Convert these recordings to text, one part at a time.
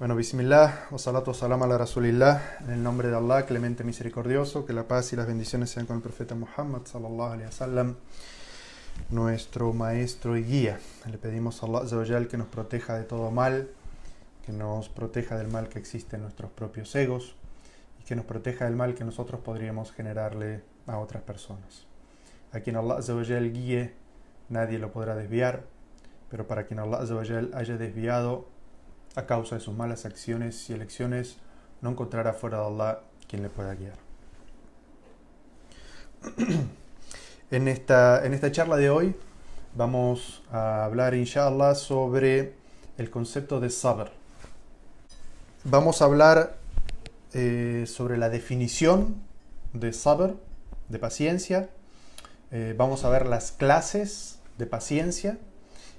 Bueno, bismillah, wa salatu wa salam ala rasulillah, en el nombre de Allah, clemente misericordioso, que la paz y las bendiciones sean con el profeta Muhammad, sallallahu alaihi wasallam, nuestro maestro y guía. Le pedimos a Allah Azza wa Jal que nos proteja de todo mal, que nos proteja del mal que existe en nuestros propios egos y que nos proteja del mal que nosotros podríamos generarle a otras personas. A quien Allah Azza wa Jal guíe, nadie lo podrá desviar, pero para quien Allah Azza wa Jal haya desviado a causa de sus malas acciones y elecciones, no encontrará fuera de Allah quien le pueda guiar. En esta charla de hoy vamos a hablar, inshallah, sobre el concepto de sabr. Vamos a hablar sobre la definición de sabr, de paciencia. Vamos a ver las clases de paciencia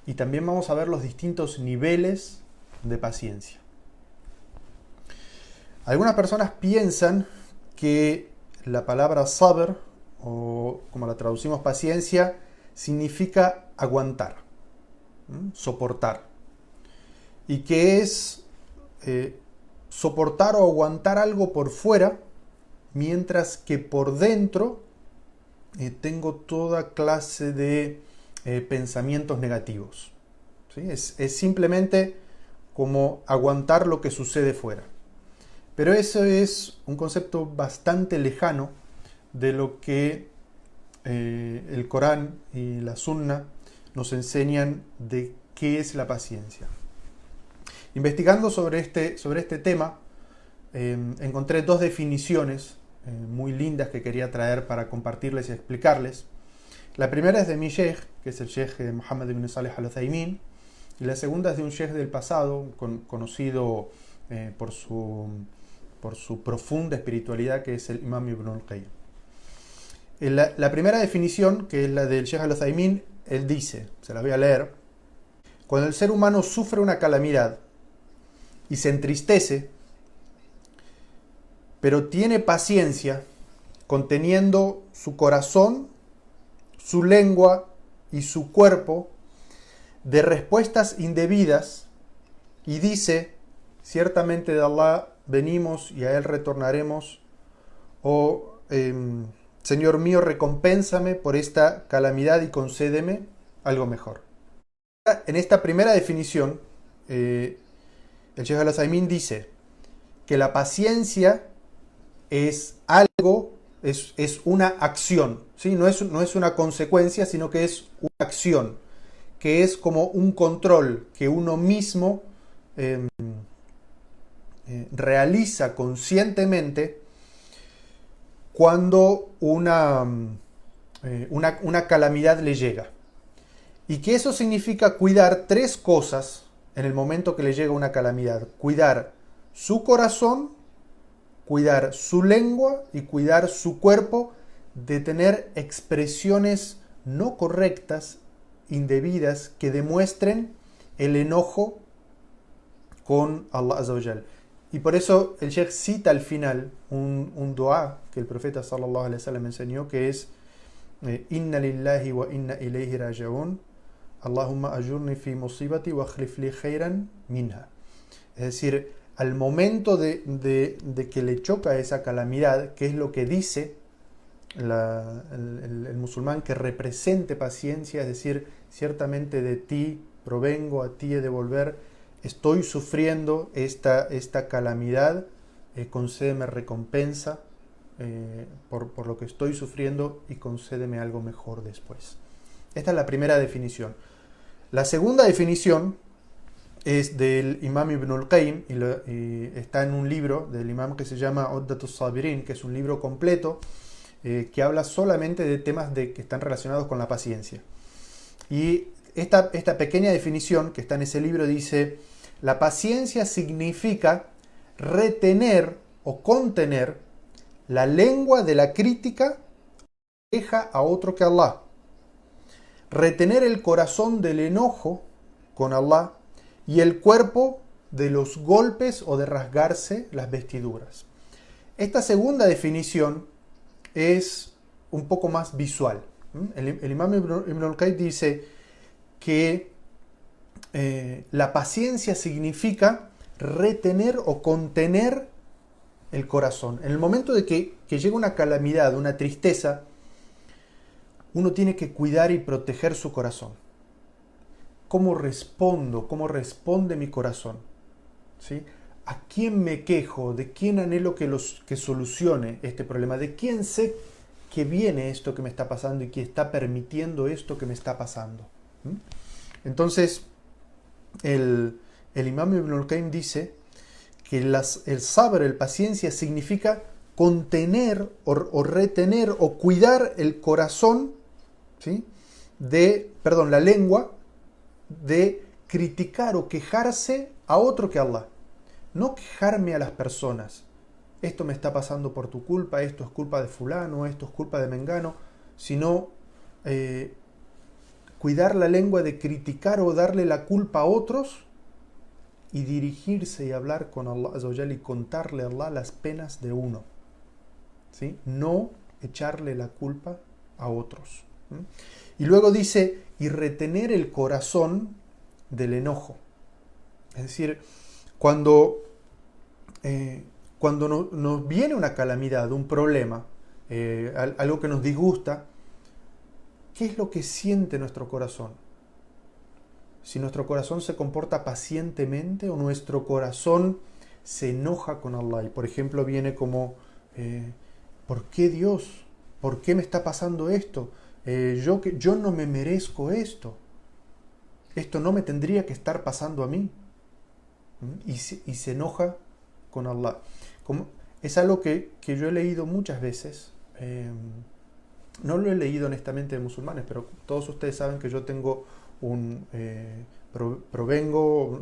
y también vamos a ver los distintos niveles de paciencia. Algunas personas piensan que la palabra sabr, o como la traducimos paciencia, significa aguantar, soportar, y que es soportar o aguantar algo por fuera, mientras que por dentro tengo toda clase de pensamientos negativos. ¿Sí? Es simplemente como aguantar lo que sucede fuera. Pero eso es un concepto bastante lejano de lo que el Corán y la Sunna nos enseñan de qué es la paciencia. Investigando sobre este tema, encontré dos definiciones muy lindas que quería traer para compartirles y explicarles. La primera es de mi sheikh, que es el sheikh Muhammad ibn Salih al-Uthaymin, y la segunda es de un sheikh del pasado, conocido por su profunda espiritualidad, que es el Imam Ibn al-Qayyim. La primera definición, que es la del sheikh al-Uthaymin, él dice, se la voy a leer: cuando el ser humano sufre una calamidad y se entristece, pero tiene paciencia, conteniendo su corazón, su lengua y su cuerpo de respuestas indebidas, y dice: ciertamente de Allah venimos y a Él retornaremos, o Señor mío, recompénsame por esta calamidad y concédeme algo mejor. En esta primera definición, el Sheikh al-Uthaymin dice que la paciencia es algo, es una acción, ¿sí? No es una consecuencia, sino que es una acción, que es como un control que uno mismo realiza conscientemente cuando una calamidad le llega. Y que eso significa cuidar tres cosas en el momento que le llega una calamidad: cuidar su corazón, cuidar su lengua y cuidar su cuerpo de tener expresiones no correctas, indebidas, que demuestren el enojo con Allah Azza wa Jal. Y por eso el Sheikh cita al final un dua que el profeta sallallahu alaihi wasallam enseñó, que es Inna lillahi wa inna ilayhi raji'un, Allahumma ajurni fi musibati wa akhlif li khairan minha. Es decir, al momento de que le choca esa calamidad, que es lo que dice el musulmán que represente paciencia, es decir, ciertamente de ti provengo, a ti he de volver, estoy sufriendo esta calamidad, concédeme recompensa por lo que estoy sufriendo y concédeme algo mejor después. Esta es la primera definición. La segunda definición es del Imam Ibn al-Qayyim y está en un libro del Imam que se llama Uddatus Sabirin, que es un libro completo que habla solamente de temas que están relacionados con la paciencia. Y esta pequeña definición que está en ese libro dice: la paciencia significa retener o contener la lengua de la crítica o queja a otro que Allah, retener el corazón del enojo con Allah y el cuerpo de los golpes o de rasgarse las vestiduras. Esta segunda definición es un poco más visual. El Imam Ibn al-Qayyim dice que la paciencia significa retener o contener el corazón. En el momento de que llega una calamidad, una tristeza, uno tiene que cuidar y proteger su corazón. ¿Cómo respondo? ¿Cómo responde mi corazón? ¿Sí? ¿A quién me quejo? ¿De quién anhelo que solucione este problema? ¿De quién sé que viene esto que me está pasando y que está permitiendo esto que me está pasando? Entonces, el Imam Ibn al-Qayyim dice que el sabr, el paciencia, significa contener o retener o cuidar el corazón, ¿sí? La lengua, de criticar o quejarse a otro que Allah. No quejarme a las personas. Esto me está pasando por tu culpa, esto es culpa de fulano, esto es culpa de mengano, sino cuidar la lengua de criticar o darle la culpa a otros y dirigirse y hablar con Allah Azza wa Jalla y contarle a Allah las penas de uno. ¿Sí? No echarle la culpa a otros. Y luego dice, y retener el corazón del enojo. Es decir, cuando nos viene una calamidad, un problema, algo que nos disgusta, ¿qué es lo que siente nuestro corazón? Si nuestro corazón se comporta pacientemente o nuestro corazón se enoja con Allah. Y por ejemplo viene como, ¿por qué Dios? ¿Por qué me está pasando esto? Yo no me merezco esto. Esto no me tendría que estar pasando a mí. Y se enoja con Allah. Es algo que yo he leído muchas veces. No lo he leído honestamente de musulmanes, pero todos ustedes saben que yo tengo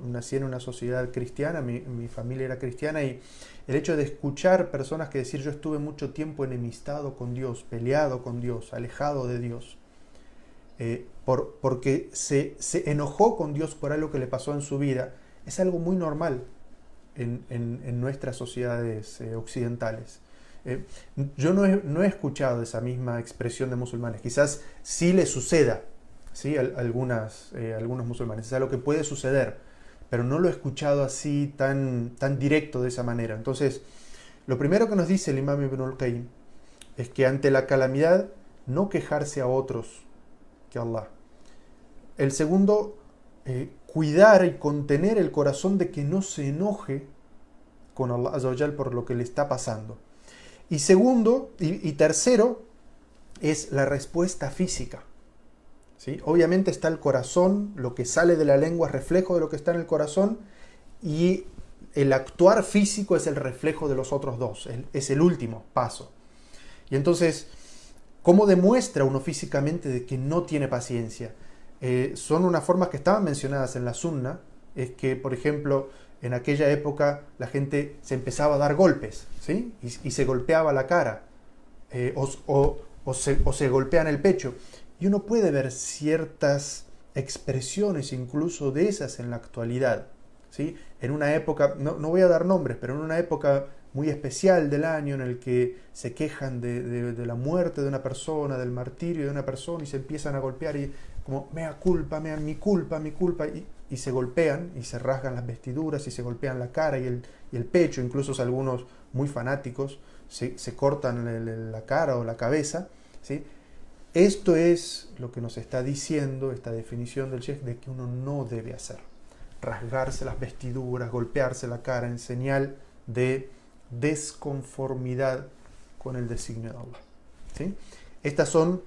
nací en una sociedad cristiana, mi familia era cristiana, y el hecho de escuchar personas que decir yo estuve mucho tiempo enemistado con Dios, peleado con Dios, alejado de Dios, porque se enojó con Dios por algo que le pasó en su vida, es algo muy normal en nuestras sociedades occidentales. Yo no he escuchado esa misma expresión de musulmanes, quizás sí le suceda, ¿sí? Algunos musulmanes, es algo que puede suceder, pero no lo he escuchado así tan directo de esa manera. Entonces, lo primero que nos dice el Imam Ibn al-Qayyim es que ante la calamidad no quejarse a otros que Allah. El segundo, cuidar y contener el corazón de que no se enoje con Allah Azza wa Jal por lo que le está pasando. Y segundo, y tercero, es la respuesta física. ¿Sí? Obviamente está el corazón, lo que sale de la lengua es reflejo de lo que está en el corazón, y el actuar físico es el reflejo de los otros dos, es el último paso. Y entonces, ¿cómo demuestra uno físicamente de que no tiene paciencia? Son unas formas que estaban mencionadas en la Sunna, es que, por ejemplo, en aquella época la gente se empezaba a dar golpes, ¿sí? y se golpeaba la cara, o se golpean el pecho. Y uno puede ver ciertas expresiones incluso de esas en la actualidad, ¿sí? En una época, no voy a dar nombres, pero en una época muy especial del año en el que se quejan de la muerte de una persona, del martirio de una persona, y se empiezan a golpear y como, mi culpa, y se golpean y se rasgan las vestiduras y se golpean la cara y el pecho, incluso algunos muy fanáticos se cortan la cara o la cabeza, ¿sí? Esto es lo que nos está diciendo esta definición del Sheikh de que uno no debe hacer. Rasgarse las vestiduras, golpearse la cara en señal de desconformidad con el designio de Allah. ¿Sí? Estas son,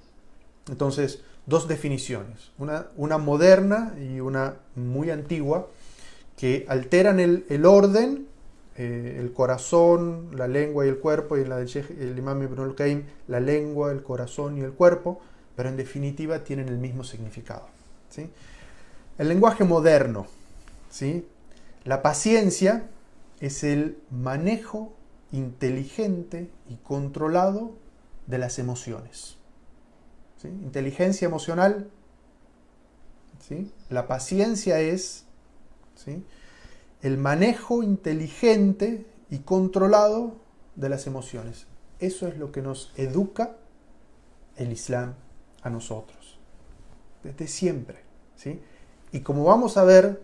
entonces, dos definiciones. Una moderna y una muy antigua que alteran el orden, el corazón, la lengua y el cuerpo, y en la del Sheikh, el Imam Ibn al-Qayyim, la lengua, el corazón y el cuerpo, pero en definitiva tienen el mismo significado. ¿Sí? El lenguaje moderno, ¿sí? La paciencia es el manejo inteligente y controlado de las emociones. ¿Sí? Inteligencia emocional, ¿sí? La paciencia es, ¿sí?, el manejo inteligente y controlado de las emociones. Eso es lo que nos educa el Islam a nosotros, desde siempre, ¿sí? Y como vamos a ver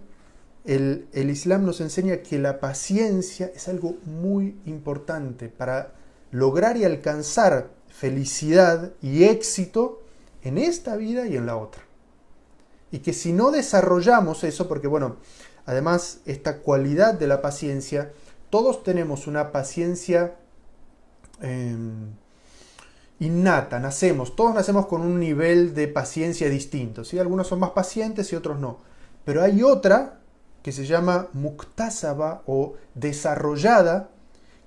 el Islam nos enseña que la paciencia es algo muy importante para lograr y alcanzar felicidad y éxito en esta vida y en la otra. Y que si no desarrollamos eso, porque bueno, además esta cualidad de la paciencia, todos tenemos una paciencia innata, todos nacemos con un nivel de paciencia distinto, ¿sí? Algunos son más pacientes y otros no. Pero hay otra que se llama muktasaba o desarrollada,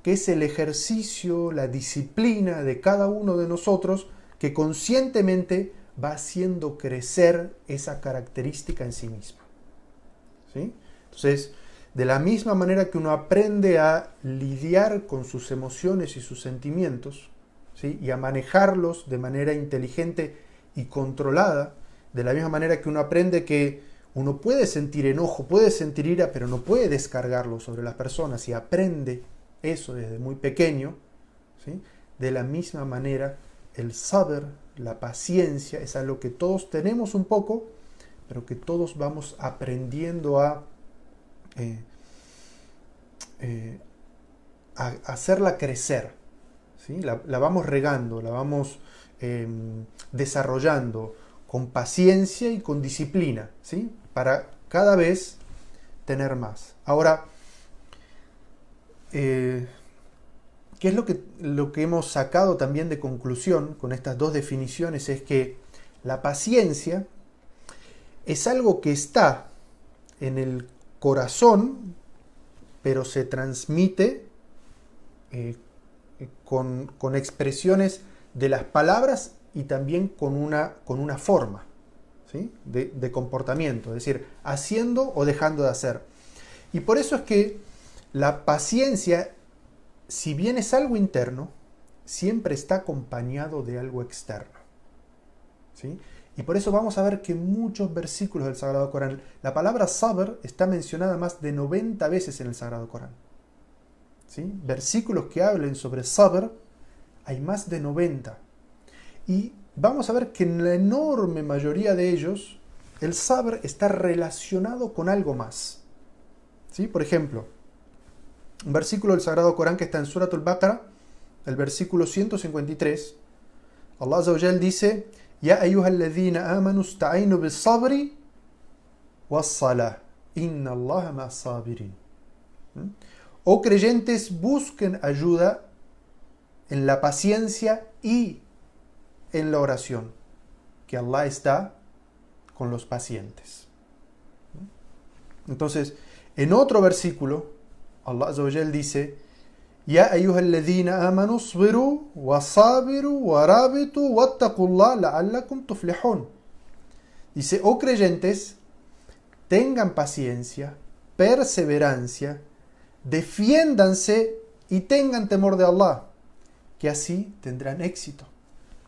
que es el ejercicio, la disciplina de cada uno de nosotros que conscientemente va haciendo crecer esa característica en sí misma. ¿Sí? Entonces, de la misma manera que uno aprende a lidiar con sus emociones y sus sentimientos, ¿sí? Y a manejarlos de manera inteligente y controlada, de la misma manera que uno aprende que uno puede sentir enojo, puede sentir ira, pero no puede descargarlo sobre las personas y aprende eso desde muy pequeño, ¿sí? De la misma manera, el sabr, la paciencia, es algo que todos tenemos un poco, pero que todos vamos aprendiendo a hacerla crecer, ¿sí? La vamos regando, la vamos desarrollando con paciencia y con disciplina, ¿sí? Para cada vez tener más. Ahora, ¿qué es lo que hemos sacado también de conclusión con estas dos definiciones? Es que la paciencia es algo que está en el corazón, pero se transmite con expresiones de las palabras y también con una forma, ¿sí? de comportamiento, es decir, haciendo o dejando de hacer. Y por eso es que la paciencia, si bien es algo interno, siempre está acompañado de algo externo, ¿sí? Y por eso vamos a ver que en muchos versículos del Sagrado Corán, la palabra sabr está mencionada más de 90 veces en el Sagrado Corán, ¿sí? Versículos que hablen sobre sabr hay más de 90. Y vamos a ver que en la enorme mayoría de ellos, el sabr está relacionado con algo más, ¿sí? Por ejemplo, un versículo del Sagrado Corán que está en Surat al-Baqarah, el versículo 153, Allah Azza wa Jal dice: Ya ayyuhalladhina amanu ista'inu bis-sabri was-salah, inna Allaha ma'as-sabirin. Oh creyentes, busquen ayuda en la paciencia y en la oración, que Allah está con los pacientes. Entonces, en otro versículo, Allah Azza wa Jal dice: Ya ayyuhalladhina amanu isbiru wasabiru warabitu wattaqullaha la'allakum tuflihun. Dice: oh creyentes, tengan paciencia, perseverancia, defiéndanse y tengan temor de Allah, que así tendrán éxito.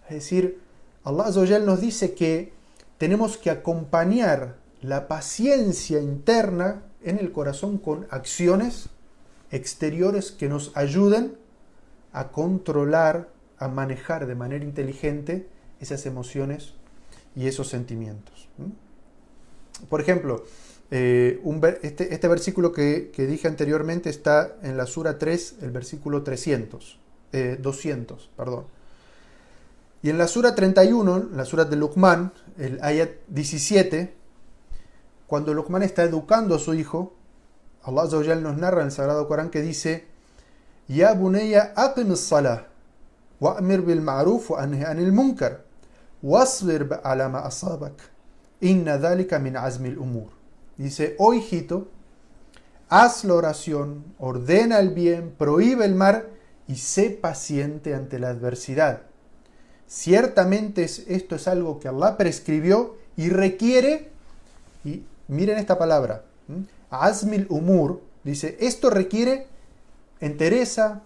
Es decir, Allah Azza wa Jal nos dice que tenemos que acompañar la paciencia interna en el corazón con acciones exteriores que nos ayuden a controlar, a manejar de manera inteligente esas emociones y esos sentimientos. Por ejemplo, este versículo que dije anteriormente está en la Sura 3, el versículo 200. Y en la Sura 31, la Sura de Luqman, el ayat 17, cuando Luqman está educando a su hijo, Allah Azza wa Jal nos narra en el Sagrado Corán que dice: Ya bunayya aqim as-salah wa'mir bil ma'ruf wa anhi 'anil munkar wasbir 'ala ma asabak inna dhalika min 'azmi al-umur. Dice: oh hijito, haz la oración, ordena el bien, prohíbe el mal y sé paciente ante la adversidad. Ciertamente esto es algo que Allah prescribió y requiere, y miren esta palabra, Azmil Umur, dice, esto requiere entereza,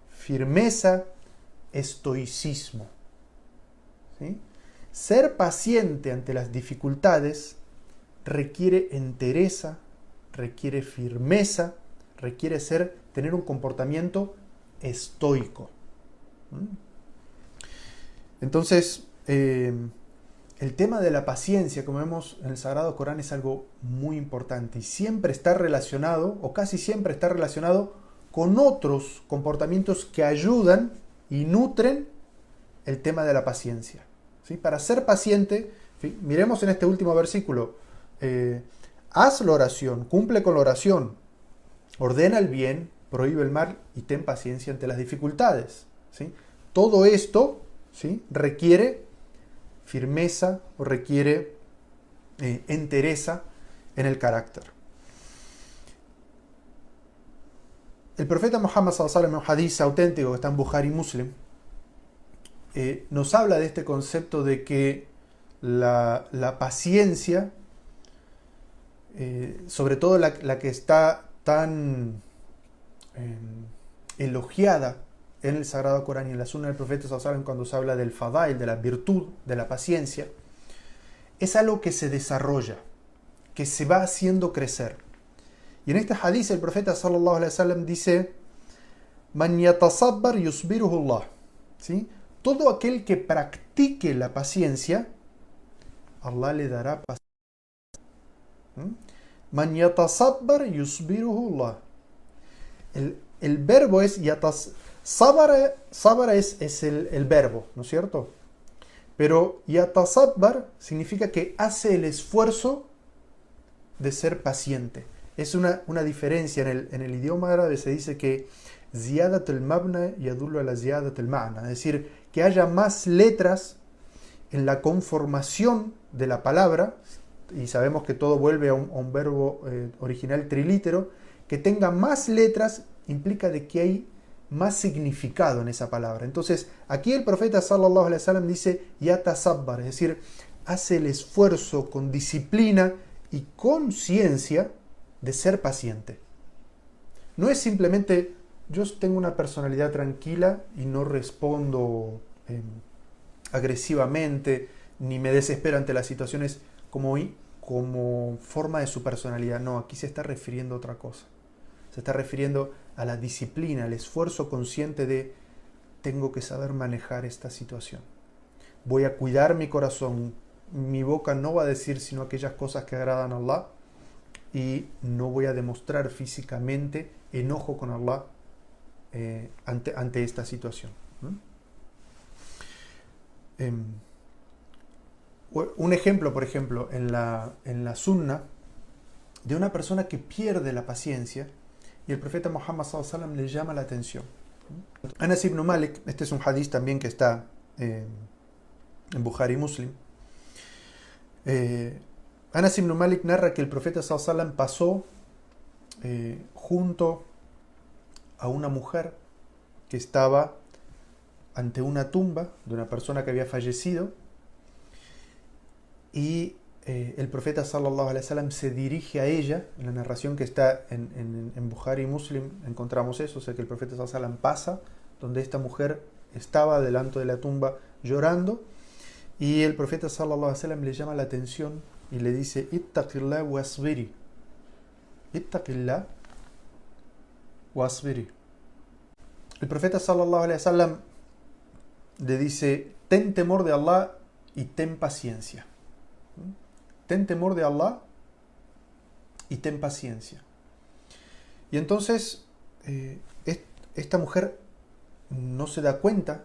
firmeza, estoicismo. ¿Sí? Ser paciente ante las dificultades requiere entereza, requiere firmeza, requiere tener un comportamiento estoico. Entonces, el tema de la paciencia, como vemos en el Sagrado Corán, es algo muy importante y siempre está relacionado, o casi siempre está relacionado, con otros comportamientos que ayudan y nutren el tema de la paciencia. ¿Sí? Para ser paciente, miremos en este último versículo, haz la oración, cumple con la oración, ordena el bien, prohíbe el mal y ten paciencia ante las dificultades. ¿Sí? Todo esto, ¿sí?, requiere firmeza o requiere entereza en el carácter. El profeta Muhammad sallallahu alaihi wasallam, en un hadith auténtico que está en Bukhari y Muslim, nos habla de este concepto de que la paciencia, sobre todo la que está tan elogiada en el Sagrado Corán y en la Sunna del profeta sallallahu alaihi wasallam, cuando se habla del fadail, de la virtud, de la paciencia, es algo que se desarrolla, que se va haciendo crecer. Y en este hadith el profeta sallallahu alaihi wasallam dice: Man yatasabbar yusbiruhu Allah. ¿Sí? Todo aquel que practique la paciencia, Allah le dará paciencia. Man yatasabbar yusbiruhu Allah. El verbo es sabara es el verbo, ¿no es cierto? Pero yatasabbar significa que hace el esfuerzo de ser paciente. Es una diferencia. En el idioma árabe se dice que ziyadat al-mabna yadullu ala ziyadat al-ma'na, es decir, que haya más letras en la conformación de la palabra, y sabemos que todo vuelve a un verbo original trilítero, que tenga más letras implica de que hay más significado en esa palabra. Entonces, aquí el profeta sallallahu alaihi wasallam dice yatasabbar, es decir, hace el esfuerzo con disciplina y conciencia de ser paciente. No es simplemente yo tengo una personalidad tranquila y no respondo agresivamente ni me desespero ante las situaciones como forma de su personalidad. No, aquí se está refiriendo a otra cosa. Se está refiriendo a la disciplina, al esfuerzo consciente de tengo que saber manejar esta situación. Voy a cuidar mi corazón. Mi boca no va a decir sino aquellas cosas que agradan a Allah y no voy a demostrar físicamente enojo con Allah ante esta situación. Un ejemplo, por ejemplo, en la sunna de una persona que pierde la paciencia y el profeta Muhammad sallallahu alaihi wasallam le llama la atención. Anas ibn Malik, este es un hadith también que está en Bukhari y Muslim. Anas ibn Malik narra que el profeta sallallahu alaihi wasallam pasó junto a una mujer que estaba ante una tumba de una persona que había fallecido y el profeta sallallahu alaihi wasallam se dirige a ella. En la narración que está en Bukhari y Muslim encontramos eso, o sea que el profeta sallallahu alaihi wasallam pasa donde esta mujer estaba delante de la tumba llorando y el profeta sallallahu alaihi wasallam le llama la atención y le dice ittaqillah wasbiri, ittaqillah wasbiri. El profeta sallallahu alaihi wasallam le dice ten temor de Allah y ten paciencia. Ten temor de Allah y ten paciencia. Y entonces esta mujer no se da cuenta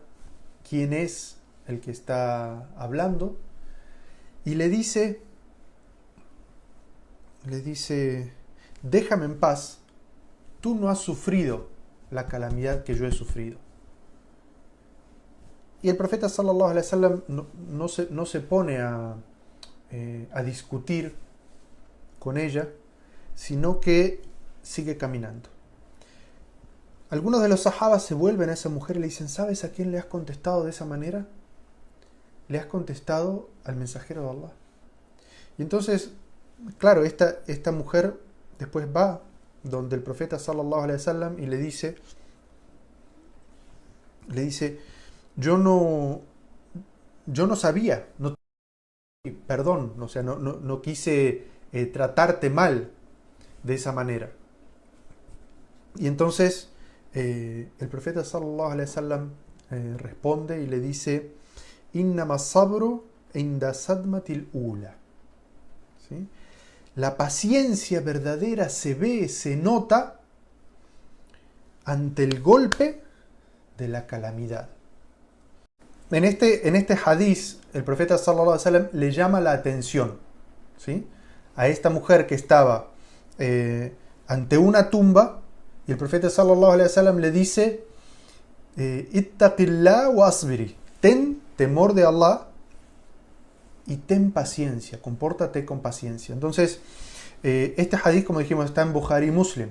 quién es el que está hablando y le dice déjame en paz, tú no has sufrido la calamidad que yo he sufrido. Y el profeta sallallahu alaihi wasallam no se pone a discutir con ella, sino que sigue caminando. Algunos de los sahabas se vuelven a esa mujer y le dicen, ¿sabes a quién le has contestado de esa manera? Le has contestado al mensajero de Allah. Y entonces, claro, esta mujer después va donde el profeta sallallahu alaihi wasallam y le dice, yo no sabía, perdón, o sea, no quise tratarte mal de esa manera. Y entonces el profeta sallallahu alaihi wasallam responde y le dice innama sabru inda sadmatil ula. ¿Sí? La paciencia verdadera se ve, se nota ante el golpe de la calamidad. En este hadiz, el profeta sallallahu alaihi wasallam le llama la atención, ¿sí?, a esta mujer que estaba ante una tumba, y el profeta sallallahu alaihi wasallam le dice: ittaqillah wa asbiri, ten temor de Allah y ten paciencia, compórtate con paciencia. Entonces, este hadith, como dijimos, está en Bukhari y Muslim.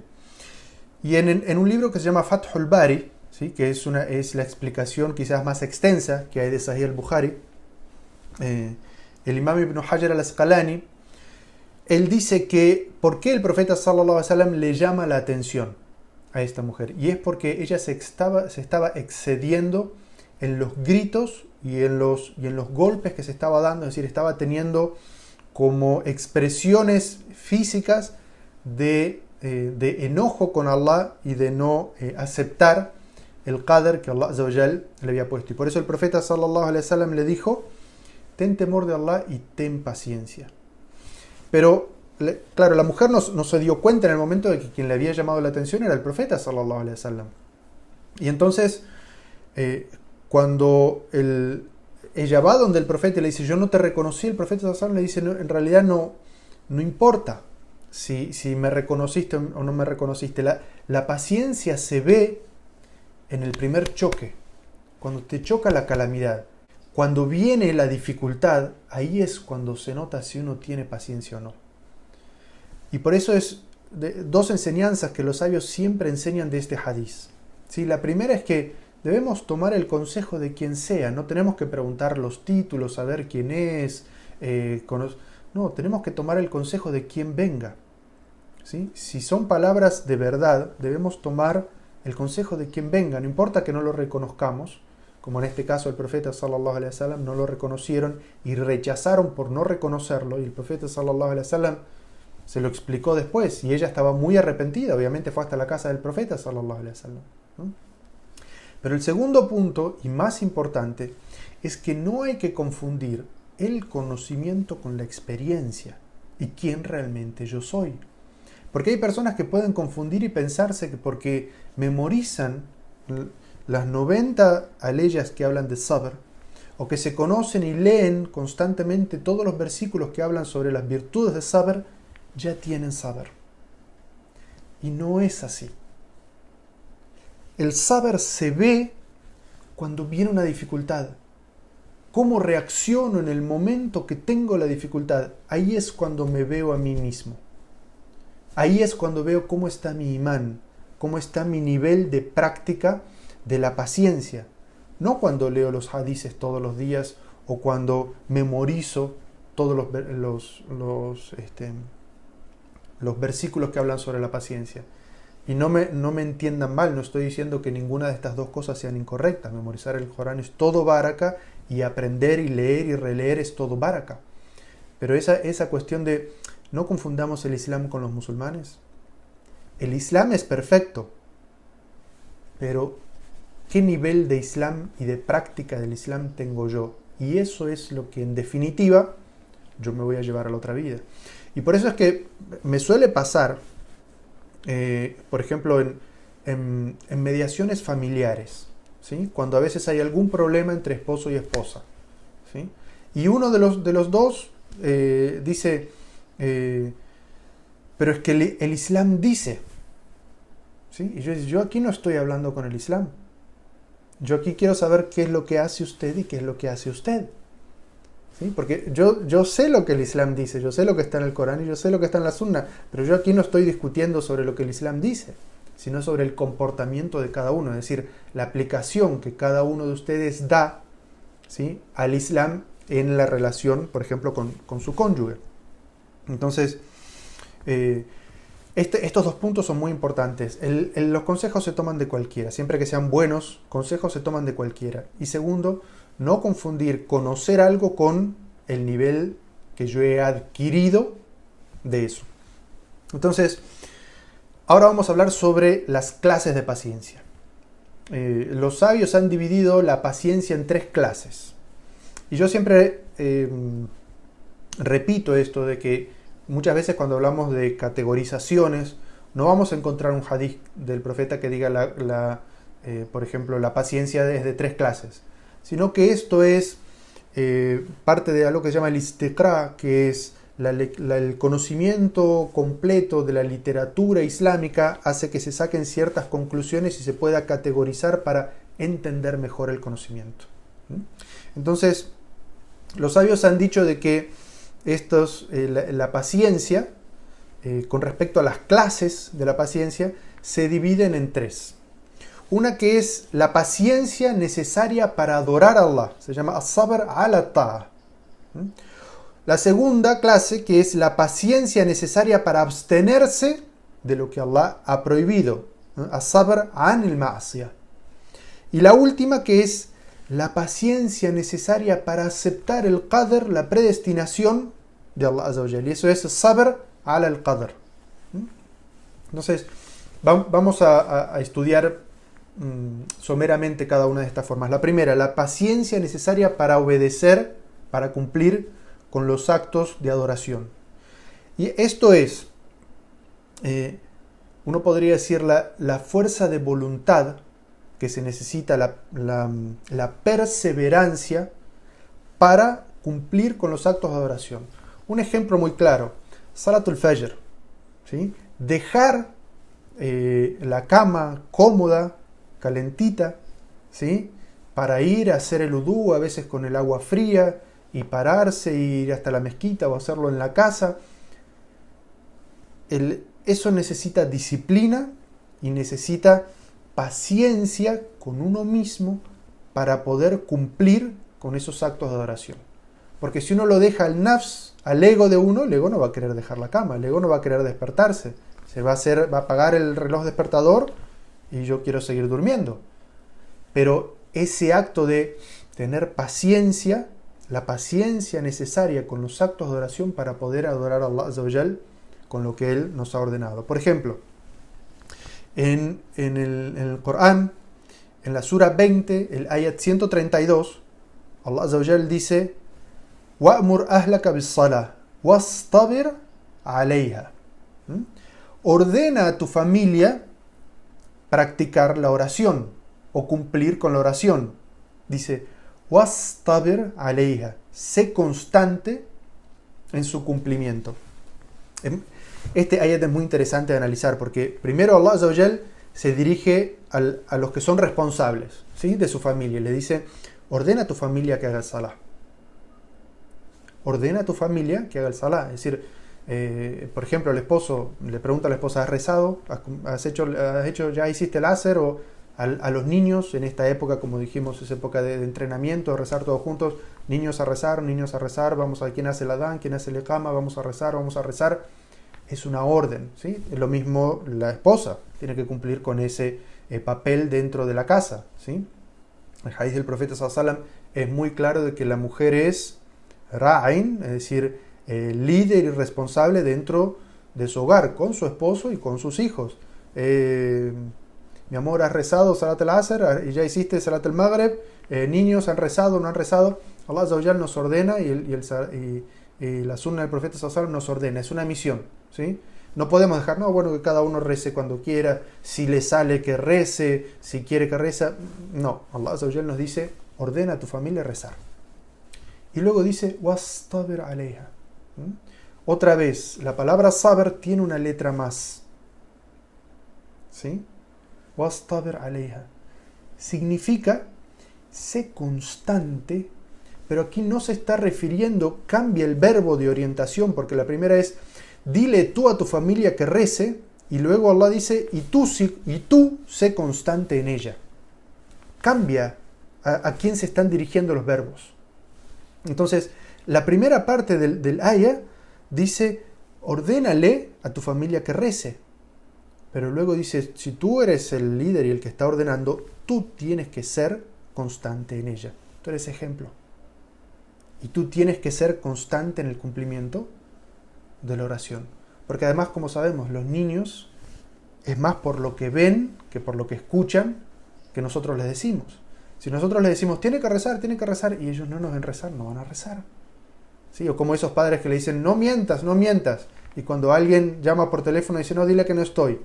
Y en un libro que se llama Fathul Bari, ¿sí?, que es la explicación quizás más extensa que hay de Sahih al-Bukhari, el imam Ibn Hajar al-Asqalani, él dice que ¿por qué el profeta sallallahu alaihi wasallam le llama la atención a esta mujer? Y es porque ella se estaba excediendo en los gritos y en los golpes que se estaba dando, es decir, estaba teniendo como expresiones físicas de enojo con Allah y de no aceptar el qadr que Allah Azza wa Jal le había puesto. Y por eso el profeta sallallahu alaihi wasallam le dijo: ten temor de Allah y ten paciencia. Pero, claro, la mujer no se dio cuenta en el momento de que quien le había llamado la atención era el profeta sallallahu alaihi wasallam. Y entonces, cuando ella va donde el profeta y le dice: yo no te reconocí, el profeta sallallahu alaihi wasallam le dice: no, en realidad no importa si me reconociste o no me reconociste. La paciencia se ve en el primer choque, cuando te choca la calamidad. Cuando viene la dificultad, ahí es cuando se nota si uno tiene paciencia o no. Y por eso es dos enseñanzas que los sabios siempre enseñan de este hadiz. ¿Sí? La primera es que debemos tomar el consejo de quien sea, no tenemos que preguntar los títulos, saber quién es, no, tenemos que tomar el consejo de quien venga. ¿Sí? Si son palabras de verdad, debemos tomar el consejo de quien venga, no importa que no lo reconozcamos, como en este caso el profeta sallallahu alaihi wasallam no lo reconocieron y rechazaron por no reconocerlo, y el profeta sallallahu alaihi wasallam se lo explicó después y ella estaba muy arrepentida, obviamente fue hasta la casa del profeta sallallahu alaihi wasallam, ¿no? Pero el segundo punto y más importante es que no hay que confundir el conocimiento con la experiencia y quién realmente yo soy. Porque hay personas que pueden confundir y pensarse que porque memorizan las 90 aleyas que hablan de sabr, o que se conocen y leen constantemente todos los versículos que hablan sobre las virtudes de sabr, ya tienen sabr. Y no es así. El sabr se ve cuando viene una dificultad. ¿Cómo reacciono en el momento que tengo la dificultad? Ahí es cuando me veo a mí mismo. Ahí es cuando veo cómo está mi imán, cómo está mi nivel de práctica de la paciencia. No cuando leo los hadices todos los días o cuando memorizo todos los versículos que hablan sobre la paciencia. Y no me entiendan mal, no estoy diciendo que ninguna de estas dos cosas sean incorrectas. Memorizar el Corán es todo baraka y aprender y leer y releer es todo baraka. Pero esa cuestión de no confundamos el Islam con los musulmanes. El Islam es perfecto, pero ¿qué nivel de Islam y de práctica del Islam tengo yo? Y eso es lo que en definitiva yo me voy a llevar a la otra vida. Y por eso es que me suele pasar, por ejemplo, en mediaciones familiares, ¿sí?, cuando a veces hay algún problema entre esposo y esposa, ¿sí?, y uno de los dos dice, pero es que el Islam dice, ¿sí? Y yo aquí no estoy hablando con el Islam. Yo aquí quiero saber qué es lo que hace usted y qué es lo que hace usted. ¿Sí? Porque yo sé lo que el Islam dice, yo sé lo que está en el Corán y yo sé lo que está en la Sunna, pero yo aquí no estoy discutiendo sobre lo que el Islam dice, sino sobre el comportamiento de cada uno, es decir, la aplicación que cada uno de ustedes da, ¿sí?, al Islam en la relación, por ejemplo, con su cónyuge. Entonces, estos dos puntos son muy importantes. Los consejos se toman de cualquiera, siempre que sean buenos, consejos se toman de cualquiera. Y segundo, no confundir conocer algo con el nivel que yo he adquirido de eso. Entonces, ahora vamos a hablar sobre las clases de paciencia. Los sabios han dividido la paciencia en 3 clases. Y yo siempre repito esto de que muchas veces cuando hablamos de categorizaciones, no vamos a encontrar un hadith del profeta que diga, por ejemplo, la paciencia es de 3 clases, sino que esto es parte de algo que se llama el istiqra, que es el conocimiento completo de la literatura islámica, hace que se saquen ciertas conclusiones y se pueda categorizar para entender mejor el conocimiento. Entonces, los sabios han dicho de que la paciencia, con respecto a las clases de la paciencia, se dividen en 3. Una que es la paciencia necesaria para adorar a Allah, se llama as-sabr ala ta'a. La segunda clase, que es la paciencia necesaria para abstenerse de lo que Allah ha prohibido, as-sabr anil ma'asiyah. Y la última, que es la paciencia necesaria para aceptar el qadr, la predestinación de Allah Azza wa Jalla. Y eso es sabr ala al qadr. Entonces, vamos a estudiar someramente cada una de estas formas. La primera, la paciencia necesaria para obedecer, para cumplir con los actos de adoración. Y esto es, uno podría decir, la fuerza de voluntad que se necesita, la perseverancia para cumplir con los actos de adoración. Un ejemplo muy claro, Salatul Fajr, ¿sí? Dejar la cama cómoda, calentita, ¿sí? Para ir a hacer el udú, a veces con el agua fría, y pararse, e ir hasta la mezquita o hacerlo en la casa. Eso necesita disciplina y necesita paciencia con uno mismo para poder cumplir con esos actos de adoración. Porque si uno lo deja al nafs, al ego de uno, el ego no va a querer dejar la cama, el ego no va a querer despertarse. Va a apagar el reloj despertador y yo quiero seguir durmiendo. Pero ese acto de tener paciencia, la paciencia necesaria con los actos de oración para poder adorar a Allah Azza wa Jal con lo que Él nos ha ordenado. Por ejemplo, en el Corán, en la sura 20, el ayat 132, Allah Azza wa Jal dice: وَأْمُرْ أَهْلَكَ بِالصَّلَاةِ وَاسْتَبِرْ عَلَيْهَا. Ordena a tu familia practicar la oración o cumplir con la oración. Dice: وَاسْتَبِرْ عَلَيْهَا. Sé constante en su cumplimiento. Este ayat es muy interesante de analizar porque primero Allah Azza wa Jal se dirige a los que son responsables, ¿sí?, de su familia. Le dice: ordena a tu familia que haga el salah. Ordena a tu familia que haga el salah. Es decir, por ejemplo, el esposo le pregunta a la esposa: ¿has rezado? ¿Ya hiciste el asr? O a los niños, en esta época, como dijimos, es época de entrenamiento, de rezar todos juntos. Niños a rezar, vamos a ver quién hace el adán, quién hace el iqama, vamos a rezar. Es una orden, ¿sí? Es lo mismo la esposa, tiene que cumplir con ese papel dentro de la casa, ¿sí? El hadith del profeta sallallahu alaihi wasallam es muy claro de que la mujer es ra'in, es decir, líder y responsable dentro de su hogar, con su esposo y con sus hijos. Mi amor, ¿has rezado Salat al-Asr? ¿Ya hiciste Salat al-Maghrib? Niños, ¿han rezado o no han rezado? Allah Azza wa Jal nos ordena y la sunna del profeta sallallahu alaihi wasallam nos ordena. Es una misión, ¿sí? No podemos dejar, que cada uno rece cuando quiera, si le sale que rece, si quiere que reza. No, Allah Azza wa Jal nos dice: ordena a tu familia rezar. Y luego dice: wastabir alayha. Otra vez, la palabra sabr tiene una letra más, ¿sí? Wastabir alayha significa sé constante, pero aquí no se está refiriendo, cambia el verbo de orientación, porque la primera es: dile tú a tu familia que rece, y luego Allah dice: y tú sé constante en ella. Cambia a quién se están dirigiendo los verbos. Entonces, la primera parte del ayah dice: ordénale a tu familia que rece. Pero luego dice: si tú eres el líder y el que está ordenando, tú tienes que ser constante en ella. Tú eres ejemplo. Y tú tienes que ser constante en el cumplimiento de la oración. Porque además, como sabemos, los niños es más por lo que ven que por lo que escuchan que nosotros les decimos. Si nosotros les decimos: tiene que rezar, y ellos no nos ven rezar, no van a rezar. ¿sí? O como esos padres que le dicen, no mientas, no mientas. Y cuando alguien llama por teléfono y dice, no, dile que no estoy.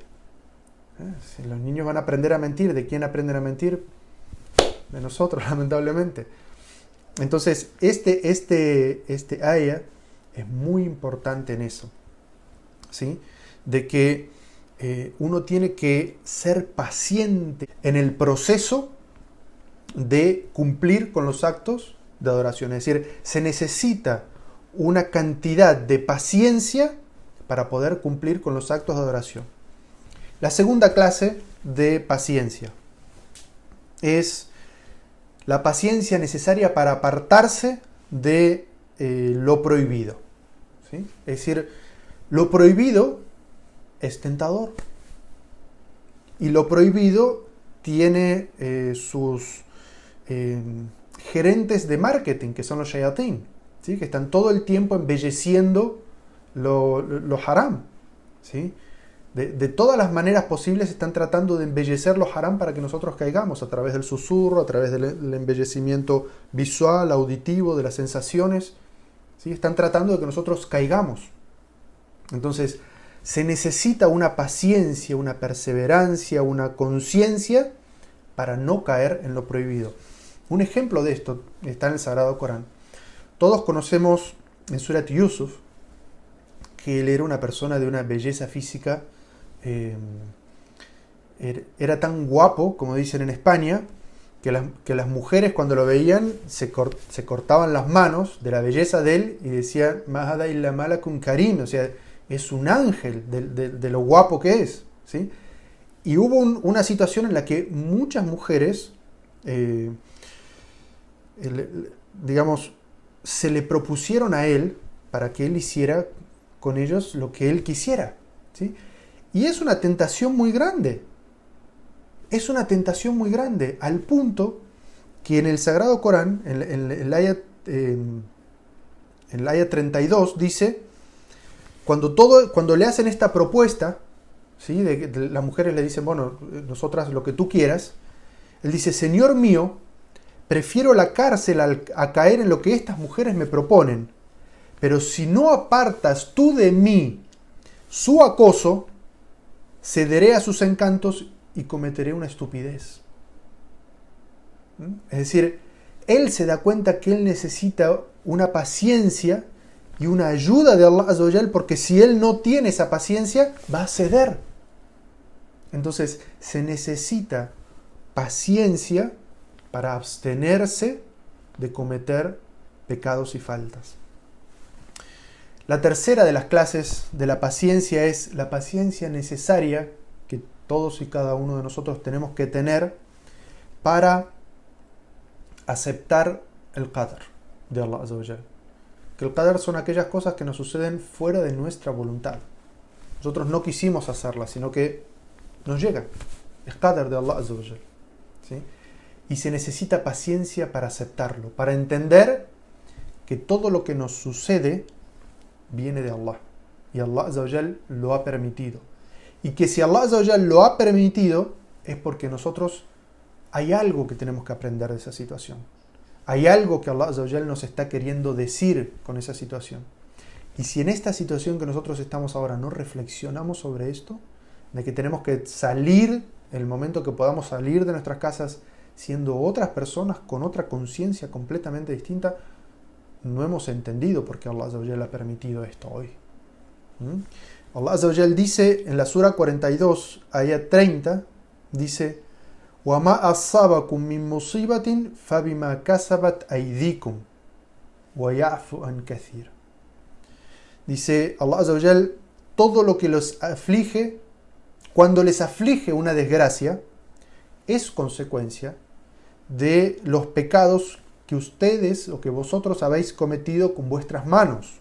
Si los niños van a aprender a mentir, ¿de quién aprenden a mentir? De nosotros, lamentablemente. Entonces, este aya es muy importante en eso, ¿sí? De que uno tiene que ser paciente en el proceso de cumplir con los actos de adoración. Es decir, se necesita una cantidad de paciencia para poder cumplir con los actos de adoración. La segunda clase de paciencia es la paciencia necesaria para apartarse de lo prohibido, ¿sí? Es decir, lo prohibido es tentador. Y lo prohibido tiene sus gerentes de marketing, que son los shayatín, ¿sí? Que están todo el tiempo embelleciendo lo haram, ¿sí? De todas las maneras posibles están tratando de embellecer los haram para que nosotros caigamos, a través del susurro, a través del embellecimiento visual, auditivo, de las sensaciones, ¿sí? Están tratando de que nosotros caigamos. Entonces, se necesita una paciencia, una perseverancia, una conciencia para no caer en lo prohibido. Un ejemplo de esto está en el Sagrado Corán. Todos conocemos en Surat Yusuf que él era una persona de una belleza física. Era tan guapo, como dicen en España, que las mujeres cuando lo veían se cortaban las manos de la belleza de él y decían, Mahada illa malakun karim, o sea, es un ángel de lo guapo que es, ¿sí? Y hubo una situación en la que muchas mujeres, digamos, se le propusieron a él para que él hiciera con ellos lo que él quisiera, ¿sí? Y es una tentación muy grande. Es una tentación muy grande, al punto que en el Sagrado Corán, en el ayat 32, dice, cuando le hacen esta propuesta, ¿sí? Las mujeres le dicen, bueno, nosotras lo que tú quieras, él dice, Señor mío, prefiero la cárcel a caer en lo que estas mujeres me proponen, pero si no apartas tú de mí su acoso, cederé a sus encantos y cometeré una estupidez. Es decir, él se da cuenta que él necesita una paciencia y una ayuda de Allah Azza wa Jal, porque si él no tiene esa paciencia, va a ceder. Entonces, se necesita paciencia para abstenerse de cometer pecados y faltas. La tercera de las clases de la paciencia es la paciencia necesaria que todos y cada uno de nosotros tenemos que tener para aceptar el qadr de Allah Azza wa Jal. Que el qadr son aquellas cosas que nos suceden fuera de nuestra voluntad. Nosotros no quisimos hacerlas, sino que nos llegan. Es qadr de Allah Azza wa Jal, ¿sí? Y se necesita paciencia para aceptarlo, para entender que todo lo que nos sucede viene de Allah. Y Allah Azza wa Jal lo ha permitido. Y que si Allah Azza wa Jal lo ha permitido, es porque nosotros hay algo que tenemos que aprender de esa situación. Hay algo que Allah Azza wa Jal nos está queriendo decir con esa situación. Y si en esta situación que nosotros estamos ahora no reflexionamos sobre esto, de que tenemos que salir, en el momento que podamos salir de nuestras casas siendo otras personas con otra conciencia completamente distinta, no hemos entendido por qué Allah Azza wa Jal ha permitido esto hoy. Allah Azza wa Jal dice en la Sura 42, ayat 30, dice, وَمَا أَصَّابَكُم مِّن مُّصِيبَةٍ فَبِمَا كَسَبَتْ أَيْدِيكُمْ وَيَعْفُ عَن كَثِيرٍ. Dice Allah Azza wa Jal, todo lo que los aflige, cuando les aflige una desgracia, es consecuencia de los pecados que ustedes o que vosotros habéis cometido con vuestras manos,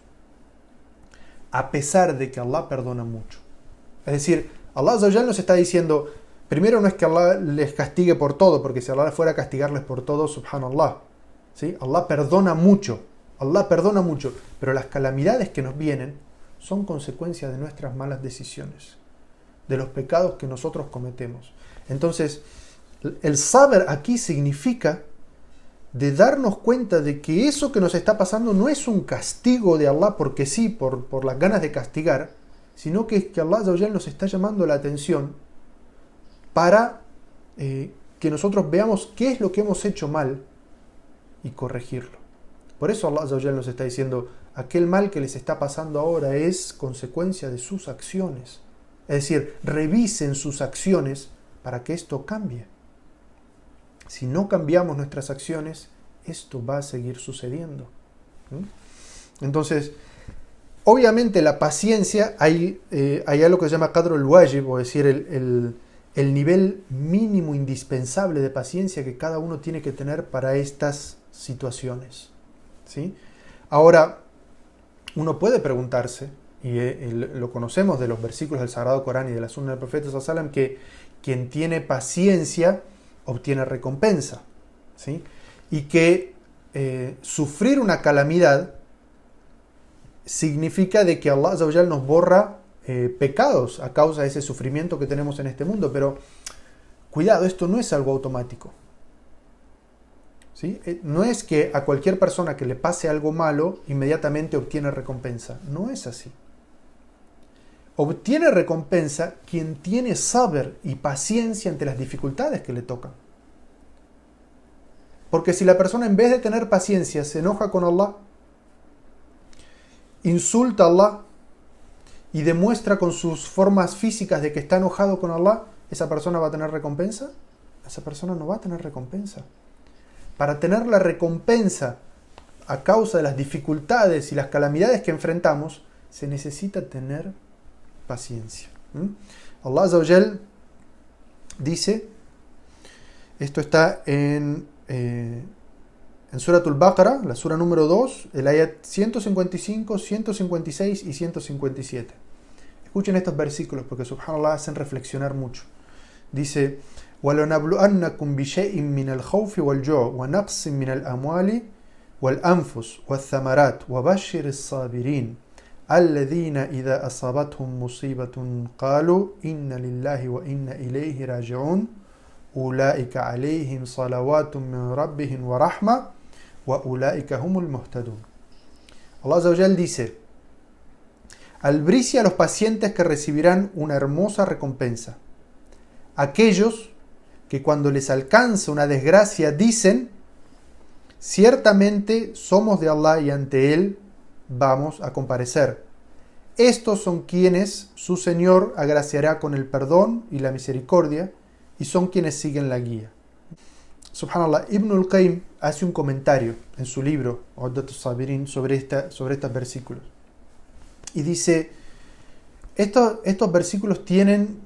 a pesar de que Allah perdona mucho. Es decir, Allah Azza wa Jal nos está diciendo, primero, no es que Allah les castigue por todo, porque si Allah fuera a castigarles por todo, subhanallah, ¿sí? Allah perdona mucho, pero las calamidades que nos vienen son consecuencia de nuestras malas decisiones, de los pecados que nosotros cometemos. Entonces, el saber aquí significa de darnos cuenta de que eso que nos está pasando no es un castigo de Allah porque sí, por las ganas de castigar, sino que es que Allah Azza wa Jal nos está llamando la atención para que nosotros veamos qué es lo que hemos hecho mal y corregirlo. Por eso Allah Azza wa Jal nos está diciendo, aquel mal que les está pasando ahora es consecuencia de sus acciones. Es decir, revisen sus acciones para que esto cambie. Si no cambiamos nuestras acciones, esto va a seguir sucediendo. Entonces, obviamente la paciencia, hay algo que se llama qadr al-wajib, o decir, el nivel mínimo indispensable de paciencia que cada uno tiene que tener para estas situaciones. ¿Sí? Ahora, uno puede preguntarse, y lo conocemos de los versículos del Sagrado Corán y de la Sunna del Profeta sallallahu alaihi wasallam, que quien tiene paciencia obtiene recompensa, ¿sí? Y que sufrir una calamidad significa de que Allah Azza wa Jal nos borra pecados a causa de ese sufrimiento que tenemos en este mundo, pero cuidado, esto no es algo automático, ¿sí? No es que a cualquier persona que le pase algo malo inmediatamente obtiene recompensa, no es así. Obtiene recompensa quien tiene sabr y paciencia ante las dificultades que le tocan. Porque si la persona en vez de tener paciencia se enoja con Allah, insulta a Allah y demuestra con sus formas físicas de que está enojado con Allah, ¿esa persona va a tener recompensa? Esa persona no va a tener recompensa. Para tener la recompensa a causa de las dificultades y las calamidades que enfrentamos, se necesita tener paciencia. Allah Azza wa Jal dice, esto está en Suratul Baqara, la sura número 2, el ayat 155, 156 y 157. Escuchen estos versículos porque subhanallah hacen reflexionar mucho. Dice, وَلَنَبْلُؤَنَّكُمْ بِشَيْءٍ مِّنَ الْخَوْفِ وَالْجُوعِ وَنَقْصٍ مِّنَ الْأَمْوَالِ وَالْأَنفُسِ وَالثَّمَرَاتِ وَبَشِّرِ الصَّابِرِينَ الَّذِينَ إِذَا أَصَابَتْهُمْ مُصِيبَةٌ قَالُوا إِنَّ لِلَّهِ وَإِنَّا إِلَيْهِ رَاجِعُونَ أُولَئِكَ عَلَيْهِمْ صَلَوَاتٌ مِّن رَبِّهِمْ وَرَحْمَةٌ وَأُولَئِكَ هُمُ الْمُهْتَدُونَ. Allah Azza wa Jal dice, albricia a los pacientes que recibirán una hermosa recompensa. Aquellos que cuando les alcanza una desgracia dicen, ciertamente somos de Allah y ante Él vamos a comparecer. Estos son quienes su Señor agraciará con el perdón y la misericordia, y son quienes siguen la guía. Subhanallah, Ibn al-Qayyim hace un comentario en su libro Uddat al-Sabirin sobre estos versículos. Y dice, estos versículos tienen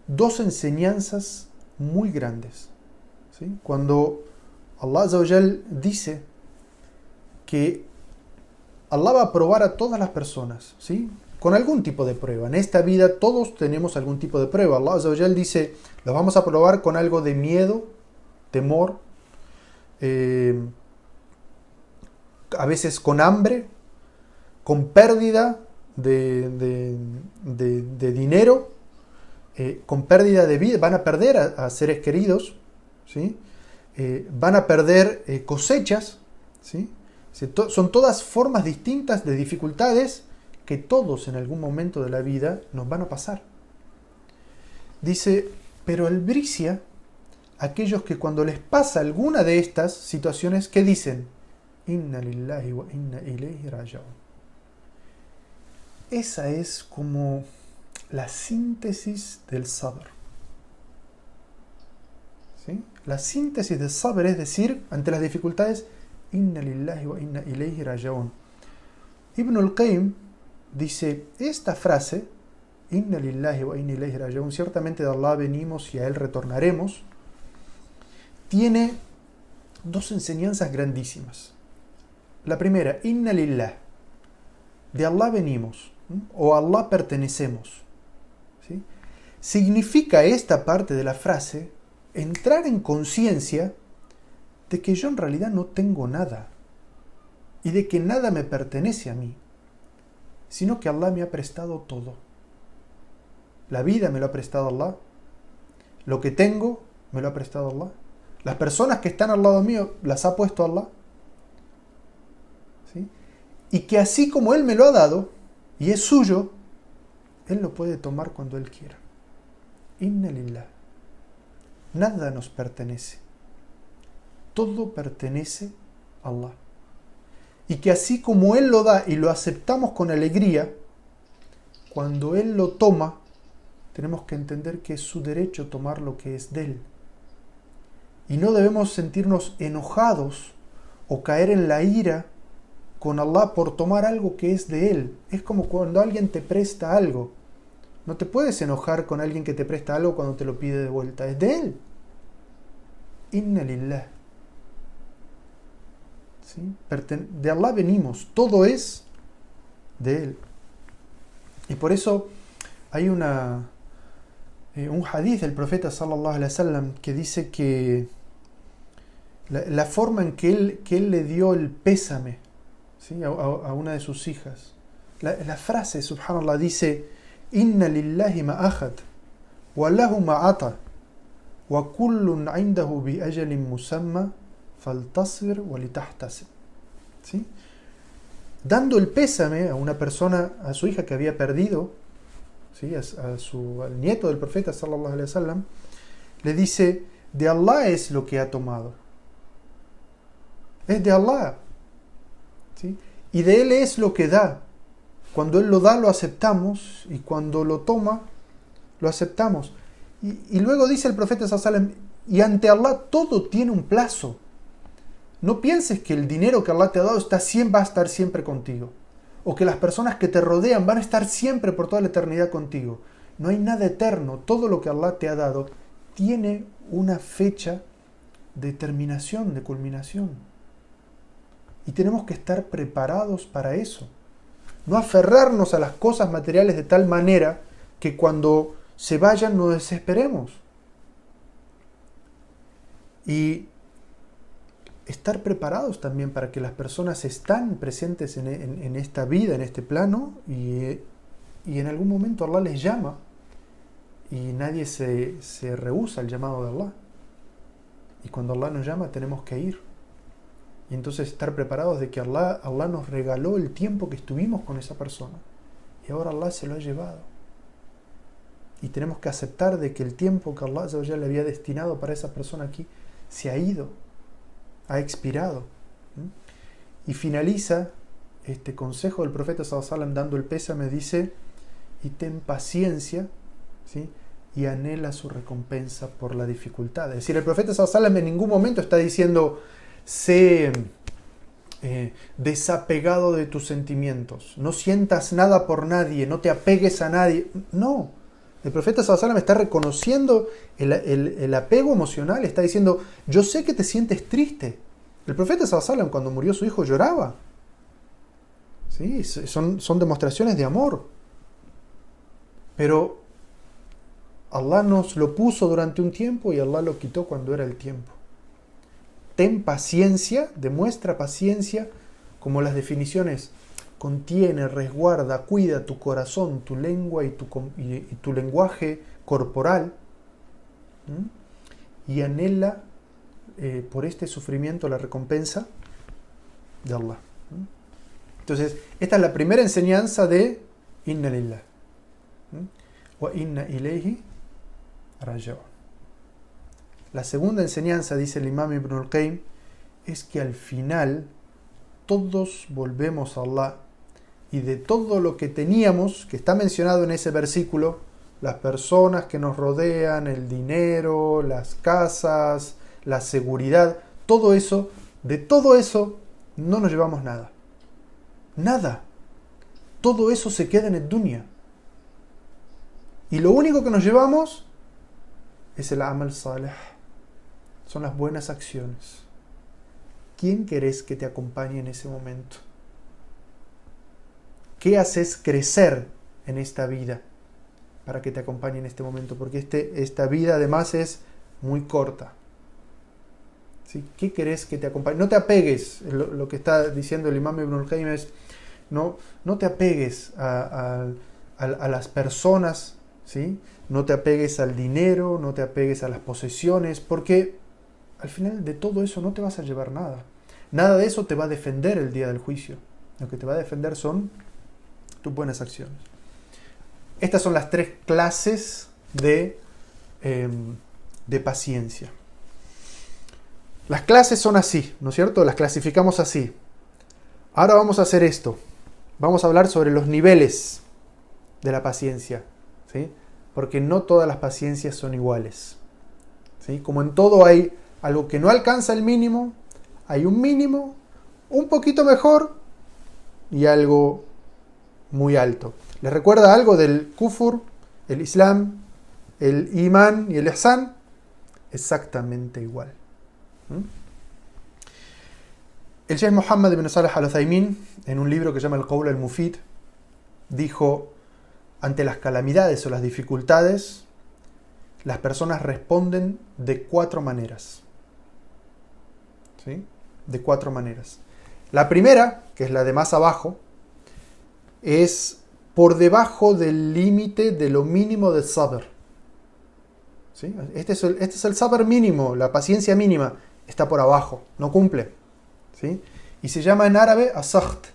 dos enseñanzas muy grandes. ¿Sí? Cuando Allah Azza wa Jal dice que Allah va a probar a todas las personas, ¿sí? Con algún tipo de prueba. En esta vida todos tenemos algún tipo de prueba. Allah Azza wa Jal dice, los vamos a probar con algo de miedo, temor, a veces con hambre, con pérdida de dinero, con pérdida de vida, van a perder a seres queridos, ¿sí? Van a perder cosechas, ¿sí? Son todas formas distintas de dificultades que todos en algún momento de la vida nos van a pasar. Dice, pero albricia aquellos que cuando les pasa alguna de estas situaciones, ¿qué dicen? Inna lillahi wa inna ilayhi raji'un. Esa es como la síntesis del sabr. ¿Sí? La síntesis del sabr es decir, ante las dificultades, Inna lillahi wa inna ilayhi raji'un. Ibn al-Qayyim dice, esta frase, Inna lillahi wa inna ilayhi raji'un, ciertamente de Allah venimos y a Él retornaremos, tiene dos enseñanzas grandísimas. La primera, Inna lillah, de Allah venimos, o a Allah pertenecemos. ¿Sí? Significa esta parte de la frase entrar en conciencia de que yo en realidad no tengo nada y de que nada me pertenece a mí, sino que Allah me ha prestado todo. La vida me lo ha prestado Allah, lo que tengo me lo ha prestado Allah, Las personas que están al lado mío las ha puesto Allah. ¿Sí? Y que así como Él me lo ha dado, y es suyo, Él lo puede tomar cuando Él quiera. Inna lillah. Nada nos pertenece. Todo pertenece a Allah. Y que así como Él lo da y lo aceptamos con alegría, cuando Él lo toma, tenemos que entender que es su derecho tomar lo que es de Él. Y no debemos sentirnos enojados o caer en la ira con Allah por tomar algo que es de Él. Es como cuando alguien te presta algo. No te puedes enojar con alguien que te presta algo cuando te lo pide de vuelta. Es de Él. Inna lillah. ¿Sí? De Allah venimos. Todo es de Él. Y por eso hay un hadith del profeta sallallahu alaihi wasallam que dice que la forma en que él le dio el pésame, ¿sí? a una de sus hijas. La frase, subhanallah, dice: Inna lillahi ma akhad, wa lahu ma ata, wa kullun indahu bi ajalin musamma, faltasbir wa litahtasib. ¿Sí? Dando el pésame a una persona, a su hija que había perdido, ¿sí? Al nieto del profeta sallallahu alaihi wasallam, le dice: de Allah es lo que ha tomado. Es de Allah. ¿Sí? Y de Él es lo que da. Cuando Él lo da, lo aceptamos, y cuando lo toma, lo aceptamos. Y luego dice el profeta sallallahu alaihi wasallam: y ante Allah todo tiene un plazo. No pienses que el dinero que Allah te ha dado va a estar siempre contigo. O que las personas que te rodean van a estar siempre por toda la eternidad contigo. No hay nada eterno. Todo lo que Allah te ha dado tiene una fecha de terminación, de culminación. Y tenemos que estar preparados para eso. No aferrarnos a las cosas materiales de tal manera que cuando se vayan nos desesperemos. Y estar preparados también para que las personas están presentes en esta vida, en este plano, y en algún momento Allah les llama y nadie se rehúsa al llamado de Allah. Y cuando Allah nos llama tenemos que ir. Y entonces estar preparados de que Allah nos regaló el tiempo que estuvimos con esa persona. Y ahora Allah se lo ha llevado. Y tenemos que aceptar de que el tiempo que Allah ya le había destinado para esa persona aquí se ha ido. Ha expirado. Y finaliza este consejo del profeta sallallahu alaihi wasallam dando el pésame, dice: y ten paciencia, ¿sí? Y anhela su recompensa por la dificultad. Es decir, el profeta sallallahu alaihi wasallam en ningún momento está diciendo: sé desapegado de tus sentimientos, no sientas nada por nadie, no te apegues a nadie. No. El profeta sallallahu alaihi wasallam está reconociendo el apego emocional, está diciendo: yo sé que te sientes triste. El profeta sallallahu alaihi wasallam cuando murió su hijo lloraba. ¿Sí? Son demostraciones de amor. Pero Allah nos lo puso durante un tiempo y Allah lo quitó cuando era el tiempo. Ten paciencia, demuestra paciencia, como las definiciones: contiene, resguarda, cuida tu corazón, tu lengua y tu lenguaje corporal, y anhela por este sufrimiento la recompensa de Allah. Entonces, esta es la primera enseñanza de Inna lillah wa inna ilayhi raji'un. La segunda enseñanza, dice el Imam Ibn al-Qayyim, es que al final todos volvemos a Allah, y de todo lo que teníamos, que está mencionado en ese versículo, las personas que nos rodean, el dinero, las casas, la seguridad, todo eso, de todo eso no nos llevamos nada. Nada. Todo eso se queda en el dunya. Y lo único que nos llevamos es el amal salih. Son las buenas acciones. ¿Quién querés que te acompañe en ese momento? ¿Qué haces crecer en esta vida para que te acompañe en este momento? Porque esta vida además es muy corta. ¿Sí? ¿Qué querés que te acompañe? No te apegues, lo que está diciendo el Imam Ibn al-Qayyim es: no te apegues a las personas, ¿sí? No te apegues al dinero, no te apegues a las posesiones, porque al final de todo eso no te vas a llevar nada. Nada de eso te va a defender el día del juicio. Lo que te va a defender son tus buenas acciones. Estas son las 3 clases de paciencia. Las clases son así, ¿no es cierto? Las clasificamos así. Ahora vamos a hacer esto. Vamos a hablar sobre los niveles de la paciencia, ¿sí? Porque no todas las paciencias son iguales, ¿sí? Como en todo hay algo que no alcanza el mínimo, hay un mínimo, un poquito mejor y algo muy alto. ¿Les recuerda algo del kufur, el islam, el imán y el ihsan? Exactamente igual. El Sheikh Muhammad ibn Salih al-Uthaymin, en un libro que se llama El Qawl al-Mufid, dijo: ante las calamidades o las dificultades, las personas responden de 4 maneras. ¿Sí? De 4 maneras. La primera, que es la de más abajo, es por debajo del límite de lo mínimo del sabr. ¿Sí? Este es el sabr mínimo, la paciencia mínima, está por abajo, no cumple. ¿Sí? Y se llama en árabe asakht,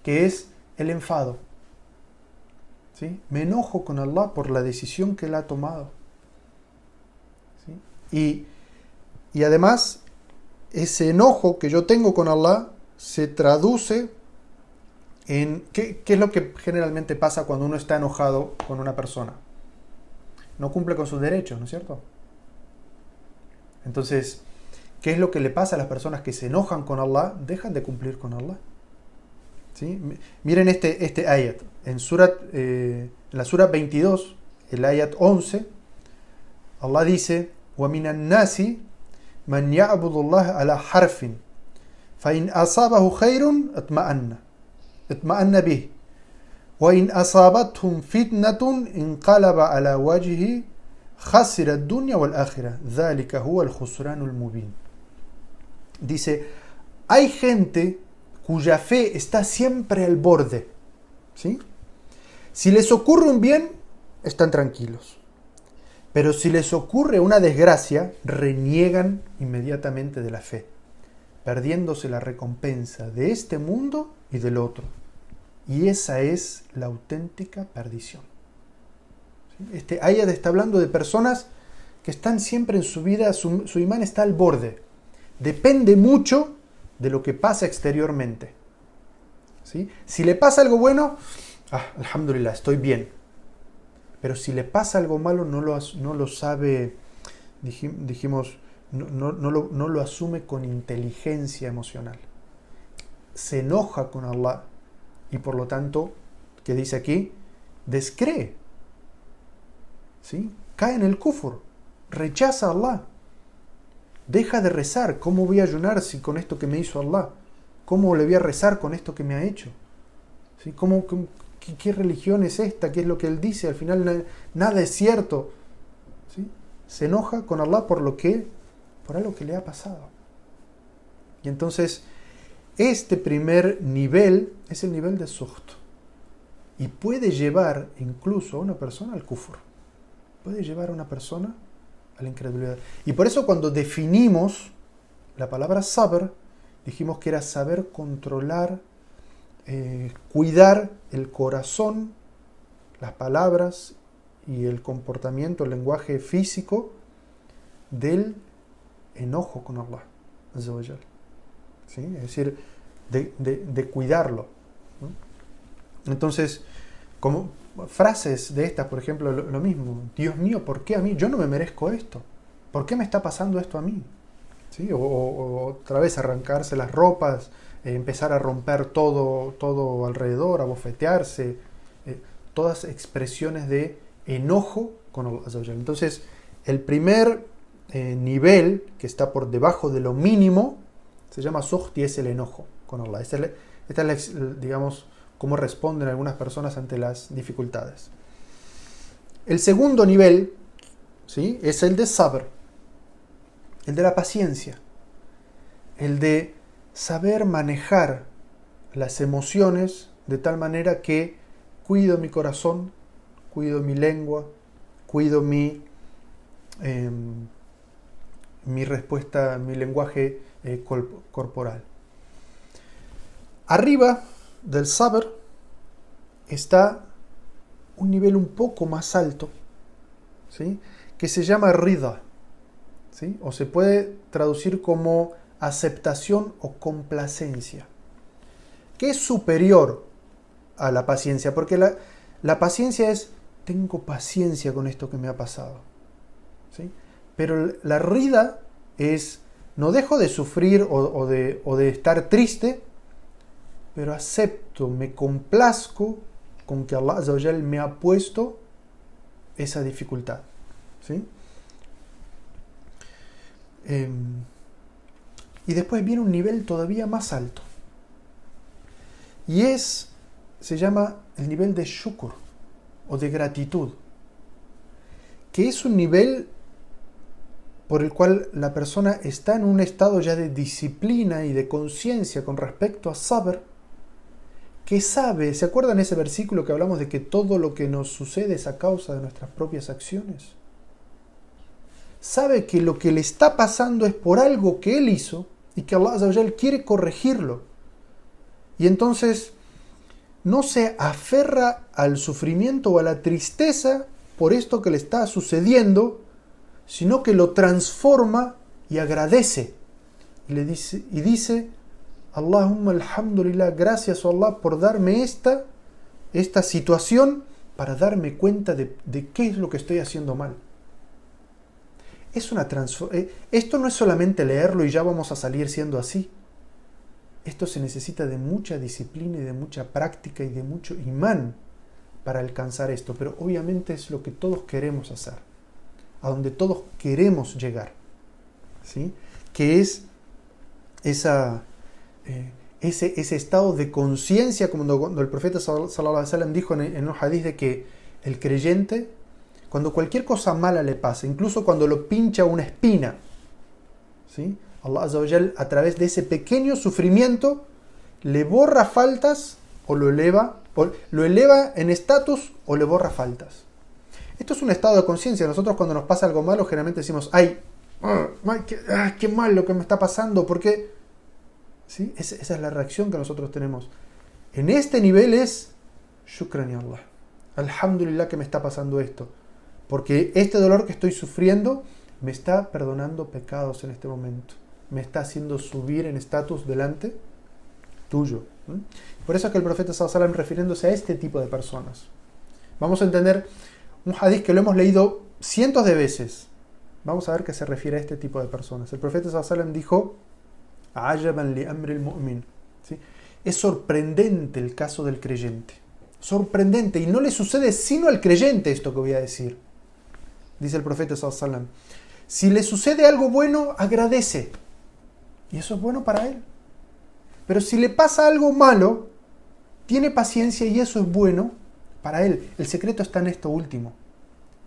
que es el enfado. ¿Sí? Me enojo con Allah por la decisión que Él ha tomado. ¿Sí? Y además, ese enojo que yo tengo con Allah se traduce en... ¿Qué es lo que generalmente pasa cuando uno está enojado con una persona? No cumple con sus derechos, ¿no es cierto? Entonces, ¿qué es lo que le pasa a las personas que se enojan con Allah? Dejan de cumplir con Allah. ¿Sí? Miren este ayat. En la sura 22, el ayat 11, Allah dice: وَمِنَ النَّاسِ مَنْ يَعْبُدُ اللَّهَ عَلَى حَرْفٍ فَإِنْ أَصَابَهُ خَيْرٌ اطْمَأَنَّ بِهِ وَإِنْ أَصَابَتْهُمْ فِتْنَةٌ انقلب على وجهه خسر الدنيا والآخرة ذلك هو الخسران المبين. Dice, hay gente cuya fe está siempre al borde, ¿sí? Si les ocurre un bien, están tranquilos. Pero si les ocurre una desgracia, reniegan inmediatamente de la fe, perdiéndose la recompensa de este mundo y del otro. Y esa es la auténtica perdición. ¿Sí? Este ayat está hablando de personas que están siempre en su vida, su imán está al borde. Depende mucho de lo que pasa exteriormente. ¿Sí? Si le pasa algo bueno, alhamdulillah, estoy bien. Pero si le pasa algo malo, no lo sabe, dijimos, no lo asume con inteligencia emocional. Se enoja con Allah y por lo tanto, ¿qué dice aquí? Descree. ¿Sí? Cae en el kufur, rechaza a Allah. Deja de rezar. ¿Cómo voy a ayunar si con esto que me hizo Allah? ¿Cómo le voy a rezar con esto que me ha hecho? ¿Sí? ¿Qué religión es esta? ¿Qué es lo que él dice? Al final nada es cierto. ¿Sí? Se enoja con Allah por algo que le ha pasado. Y entonces, este primer nivel es el nivel de suht. Y puede llevar incluso a una persona al kufr. Puede llevar a una persona a la incredulidad. Y por eso cuando definimos la palabra sabr, dijimos que era saber controlar, cuidar el corazón, las palabras y el comportamiento, el lenguaje físico del enojo con Allah Azza wa Jal. ¿Sí? Es decir, de cuidarlo, ¿no? Entonces, como frases de estas, por ejemplo, lo mismo: Dios mío, ¿por qué a mí? Yo no me merezco esto. ¿Por qué me está pasando esto a mí? ¿Sí? O otra vez arrancarse las ropas, empezar a romper todo alrededor, a bofetearse, todas expresiones de enojo con Allah Azza wa Jal. Entonces, el primer nivel, que está por debajo de lo mínimo, se llama suht y es el enojo con Allah. Esta es digamos, cómo responden algunas personas ante las dificultades. El segundo nivel, ¿sí?, es el de sabr, el de la paciencia, el de saber manejar las emociones de tal manera que cuido mi corazón, cuido mi lengua, cuido mi mi respuesta, mi lenguaje corporal. Arriba del sabr está un nivel un poco más alto, ¿sí?, que se llama rida, ¿sí?, o se puede traducir como aceptación o complacencia, que es superior a la paciencia, porque la paciencia es, tengo paciencia con esto que me ha pasado, ¿sí?, pero la rida es, no dejo de sufrir o de estar triste, pero acepto, me complazco con que Allah Azza wa Jal me ha puesto esa dificultad, ¿sí? Y después viene un nivel todavía más alto. Y se llama el nivel de shukr, o de gratitud, que es un nivel por el cual la persona está en un estado ya de disciplina y de conciencia con respecto a sabr, que sabe, ¿se acuerdan ese versículo que hablamos de que todo lo que nos sucede es a causa de nuestras propias acciones? Sabe que lo que le está pasando es por algo que él hizo y que Allah Azza wa Jal quiere corregirlo. Y entonces no se aferra al sufrimiento o a la tristeza por esto que le está sucediendo, sino que lo transforma y agradece. Y dice Allahumma alhamdulillah, gracias a Allah por darme esta situación para darme cuenta de qué es lo que estoy haciendo mal. Esto no es solamente leerlo y ya vamos a salir siendo así. Esto se necesita de mucha disciplina y de mucha práctica y de mucho imán para alcanzar esto, pero obviamente es lo que todos queremos hacer, a donde todos queremos llegar, ¿sí?, que es ese estado de conciencia, como cuando el profeta sallallahu alaihi wasallam dijo en un hadith de que el creyente, cuando cualquier cosa mala le pasa, incluso cuando lo pincha una espina, ¿sí?, Allah Azza wa Jal, a través de ese pequeño sufrimiento, le borra faltas o lo eleva en estatus o le borra faltas. Esto es un estado de conciencia. Nosotros cuando nos pasa algo malo generalmente decimos, qué mal lo que me está pasando, ¿por qué? ¿Sí? Esa es la reacción que nosotros tenemos. En este nivel es shukran ya Allah, alhamdulillah que me está pasando esto, porque este dolor que estoy sufriendo me está perdonando pecados en este momento, me está haciendo subir en estatus delante tuyo. Por eso es que el profeta sallallahu alaihi wasallam, refiriéndose a este tipo de personas, vamos a entender un hadith que lo hemos leído cientos de veces. Vamos a ver qué se refiere a este tipo de personas. El profeta sallallahu alaihi wasallam dijo, Ajaban li amri al-mu'min, ¿sí?, es sorprendente el caso del creyente, sorprendente, y no le sucede sino al creyente esto que voy a decir. Dice el profeta sallallahu alaihi wasallam, si le sucede algo bueno, agradece, y eso es bueno para él. Pero si le pasa algo malo, tiene paciencia y eso es bueno para él. El secreto está en esto último,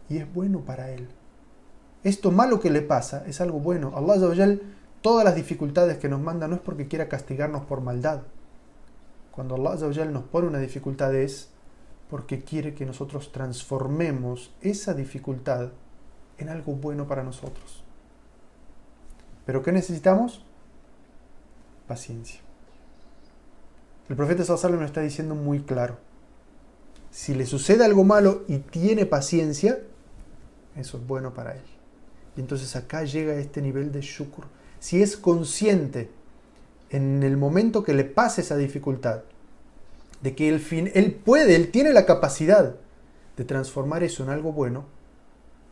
y es bueno para él. Esto malo que le pasa es algo bueno. Allah Azza wa Jal, todas las dificultades que nos manda no es porque quiera castigarnos por maldad. Cuando Allah Azza wa Jal nos pone una dificultad es porque quiere que nosotros transformemos esa dificultad en algo bueno para nosotros. ¿Pero qué necesitamos? Paciencia. El profeta sallallahu alaihi wasallam nos está diciendo muy claro, si le sucede algo malo y tiene paciencia, eso es bueno para él. Y entonces acá llega este nivel de shukr. Si es consciente en el momento que le pase esa dificultad, de que él tiene la capacidad de transformar eso en algo bueno,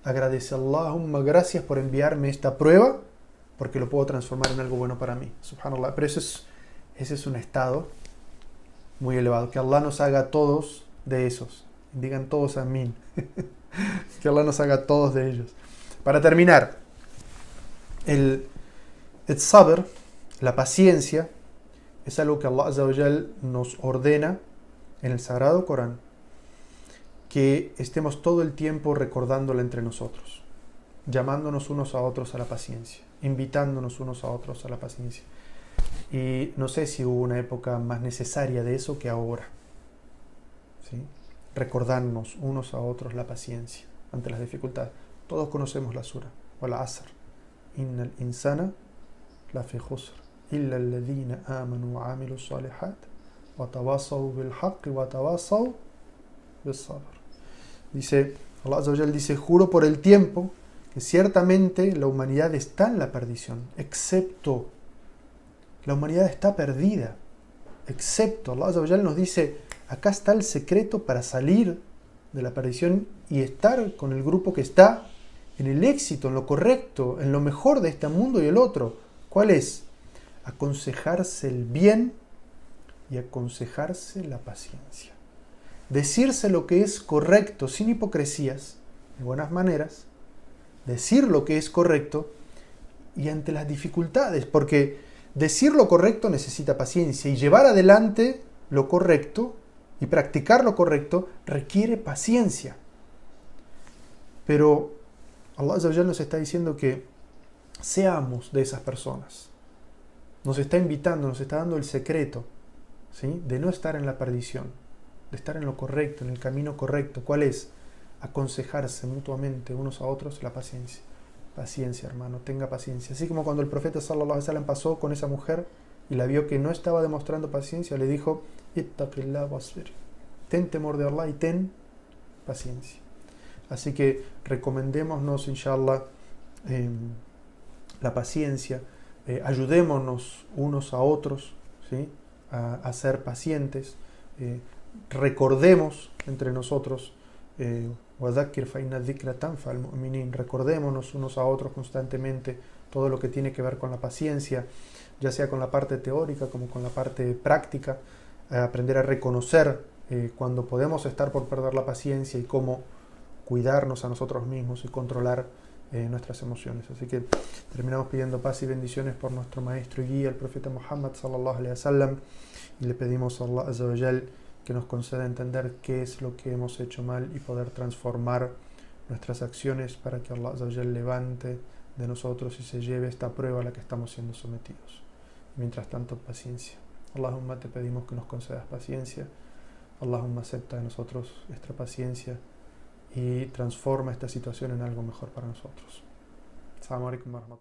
agradece a Allahumma, gracias por enviarme esta prueba, porque lo puedo transformar en algo bueno para mí. Subhanallah. Pero ese es un estado muy elevado. Que Allah nos haga todos de esos. Digan todos amén. Que Allah nos haga todos de ellos. Para terminar, el sabr, la paciencia, es algo que Allah Azza wa Jal nos ordena en el Sagrado Corán, que estemos todo el tiempo recordándola entre nosotros, llamándonos unos a otros a la paciencia, invitándonos unos a otros a la paciencia. Y no sé si hubo una época más necesaria de eso que ahora, ¿sí? Recordarnos unos a otros la paciencia ante las dificultades. Todos conocemos la sura, o la Asr, innal insana lafi khusr, illa alladhina amanu wa amilu salihat, wa tawasaw bil haqqi wa tawasaw bis sabr. Dice, Allah Azza wa Jal dice, juro por el tiempo que ciertamente la humanidad está en la perdición, excepto, la humanidad está perdida, excepto, Allah Azza wa Jal nos dice, acá está el secreto para salir de la perdición y estar con el grupo que está en el éxito, en lo correcto, en lo mejor de este mundo y el otro. ¿Cuál es? Aconsejarse el bien y aconsejarse la paciencia. Decirse lo que es correcto sin hipocresías, de buenas maneras, decir lo que es correcto y ante las dificultades, porque decir lo correcto necesita paciencia y llevar adelante lo correcto y practicar lo correcto requiere paciencia. Pero Allah Azza wa Jalla nos está diciendo que seamos de esas personas. Nos está invitando, nos está dando el secreto, ¿sí?, de no estar en la perdición, de estar en lo correcto, en el camino correcto. ¿Cuál es? Aconsejarse mutuamente unos a otros la paciencia. Paciencia, hermano, tenga paciencia. Así como cuando el profeta sallallahu alaihi wasallam pasó con esa mujer y la vio que no estaba demostrando paciencia, le dijo, ittaqillah wasbir, ten temor de Allah y ten paciencia. Así que recomendémonos, inshallah, la paciencia, ayudémonos unos a otros, ¿sí?, a ser pacientes, recordemos entre nosotros, recordémonos unos a otros constantemente todo lo que tiene que ver con la paciencia, ya sea con la parte teórica como con la parte práctica, aprender a reconocer cuando podemos estar por perder la paciencia y cómo cuidarnos a nosotros mismos y controlar nuestras emociones. Así que terminamos pidiendo paz y bendiciones por nuestro maestro y guía, el profeta Muhammad sallallahu alaihi wasallam, y le pedimos a Allah Azza wa Jal que nos conceda entender qué es lo que hemos hecho mal y poder transformar nuestras acciones para que Allah Azza wa Jal levante de nosotros y se lleve esta prueba a la que estamos siendo sometidos. Mientras tanto, paciencia. Allahumma, te pedimos que nos concedas paciencia. Allahumma, acepta de nosotros esta paciencia y transforma esta situación en algo mejor para nosotros. Assalamu alaikum wa rahmatullah.